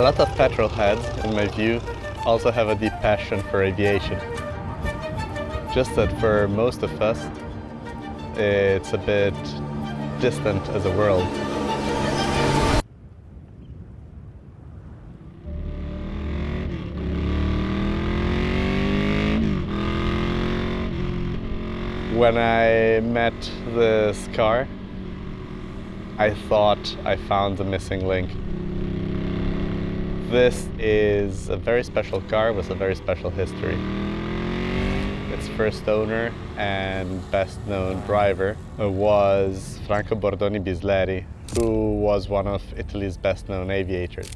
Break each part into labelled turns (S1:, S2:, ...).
S1: lot of petrol heads, in my view, also have a deep passion for aviation. Just that for most of us, it's a bit distant as a world. When I met this car, I thought I found the missing link. This is a very special car with a very special history. Its first owner and best known driver was Franco Bordoni Bisleri, who was one of Italy's best known aviators.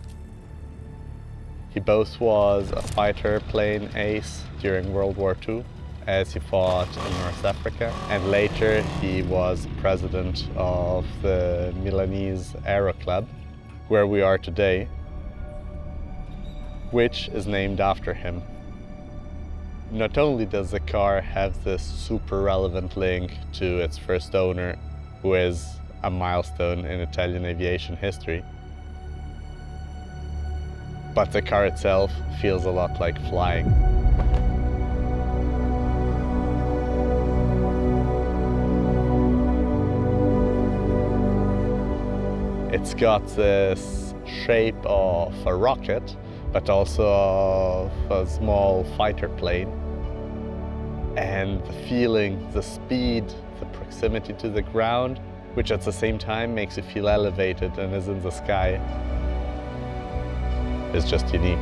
S1: He both was a fighter plane ace during World War II, as he fought in North Africa, and later he was president of the Milanese Aero club, where we are today, which is named after him. Not only does the car have this super relevant link to its first owner, who is a milestone in Italian aviation history, but the car itself feels a lot like flying. It's got this shape of a rocket, but also of a small fighter plane. And the feeling, the speed, the proximity to the ground, which at the same time makes you feel elevated and is in the sky, is just unique.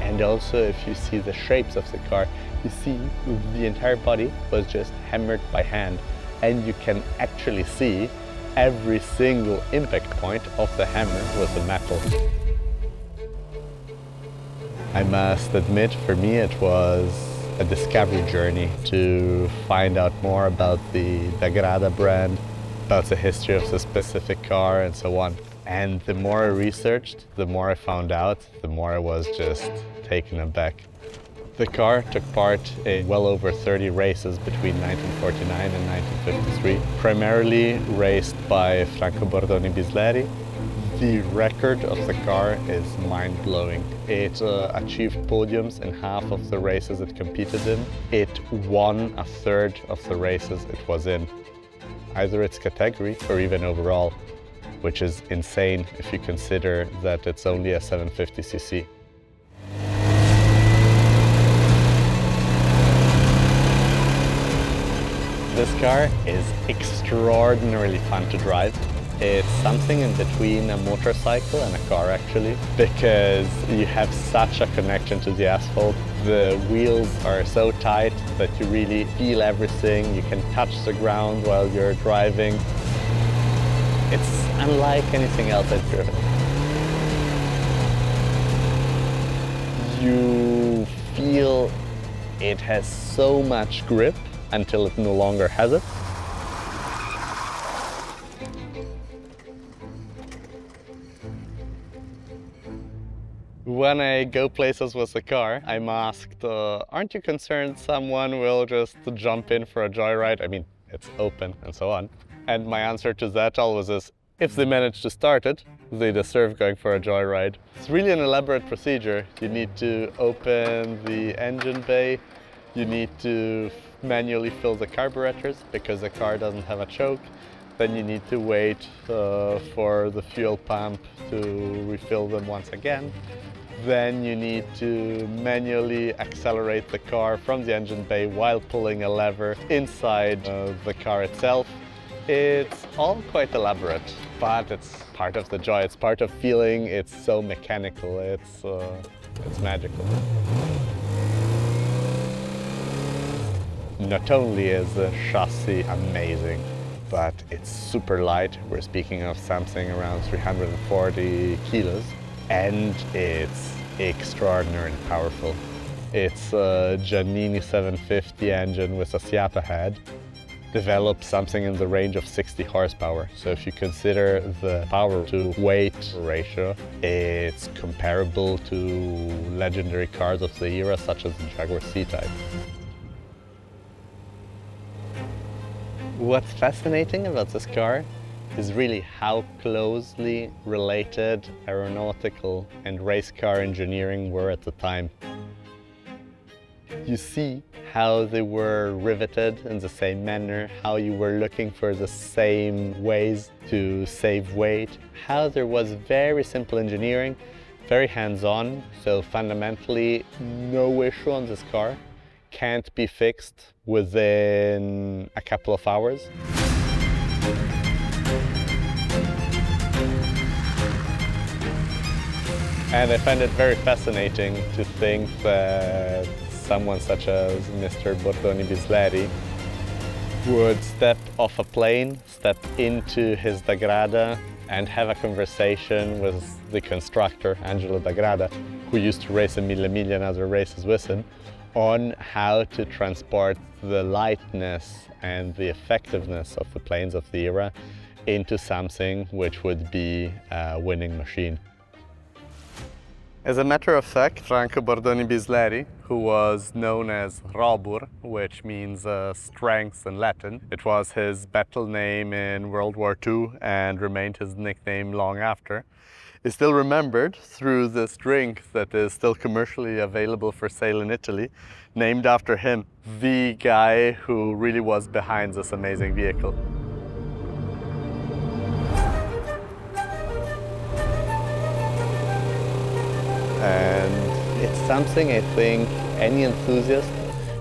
S1: And also, if you see the shapes of the car, you see the entire body was just hammered by hand, and you can actually see every single impact point of the hammer with the metal. I must admit, for me it was a discovery journey to find out more about the Dagrada brand, about the history of the specific car and so on. And the more I researched, the more I found out, the more I was just taken aback. The car took part in well over 30 races between 1949 and 1953, primarily raced by Franco Bordoni Bisleri. The record of the car is mind-blowing. It achieved podiums in half of the races it competed in. It won a third of the races it was in, either its category or even overall, which is insane if you consider that it's only a 750cc. This car is extraordinarily fun to drive. It's something in between a motorcycle and a car actually, because you have such a connection to the asphalt. The wheels are so tight that you really feel everything. You can touch the ground while you're driving. It's unlike anything else I've driven. You feel it has so much grip until it no longer has it. When I go places with the car, I'm asked, aren't you concerned someone will just jump in for a joyride? I mean, it's open and so on. And my answer to that always is, if they manage to start it, they deserve going for a joyride. It's really an elaborate procedure. You need to open the engine bay, you need to manually fill the carburetors because the car doesn't have a choke. Then you need to wait for the fuel pump to refill them once again. Then you need to manually accelerate the car from the engine bay while pulling a lever inside the car itself. It's all quite elaborate, but it's part of the joy. It's part of feeling. It's so mechanical. It's magical. Not only is the chassis amazing, but it's super light. We're speaking of something around 340 kilos, and it's extraordinarily powerful. It's a Giannini 750 engine with a Siapa head, developed something in the range of 60 horsepower. So if you consider the power to weight ratio, it's comparable to legendary cars of the era, such as the Jaguar C-Type. What's fascinating about this car is really how closely related aeronautical and race car engineering were at the time. You see how they were riveted in the same manner, how you were looking for the same ways to save weight, how there was very simple engineering, very hands-on, so fundamentally no issue on this car can't be fixed within a couple of hours. And I find it very fascinating to think that someone such as Mr. Bordoni-Bisleri would step off a plane, step into his Dagrada and have a conversation with the constructor, Angelo Dagrada, who used to race in Mille Miglia and other races with him, on how to transport the lightness and the effectiveness of the planes of the era into something which would be a winning machine. As a matter of fact, Franco Bordoni-Bisleri, who was known as Robur, which means strength in Latin, it was his battle name in World War II and remained his nickname long after, is still remembered through this drink that is still commercially available for sale in Italy, named after him, the guy who really was behind this amazing vehicle. And it's something I think any enthusiast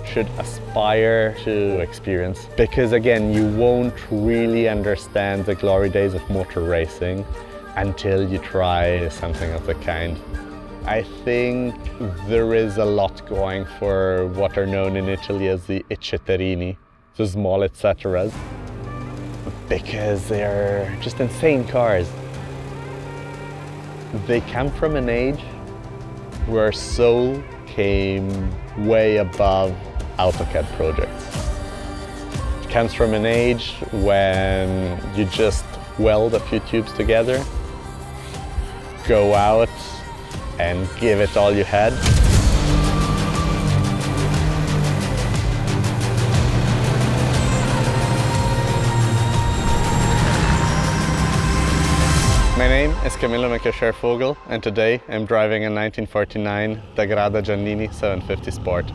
S1: should aspire to experience, because again, you won't really understand the glory days of motor racing until you try something of the kind. I think there is a lot going for what are known in Italy as the Ecceterini, the small etceteras, because they're just insane cars. They come from an age where Soul came way above AutoCAD projects. It comes from an age when you just weld a few tubes together, go out and give it all you had. My name is Camillo Vogel, and today I'm driving a 1949 Dagrada Giannini 750 Sport.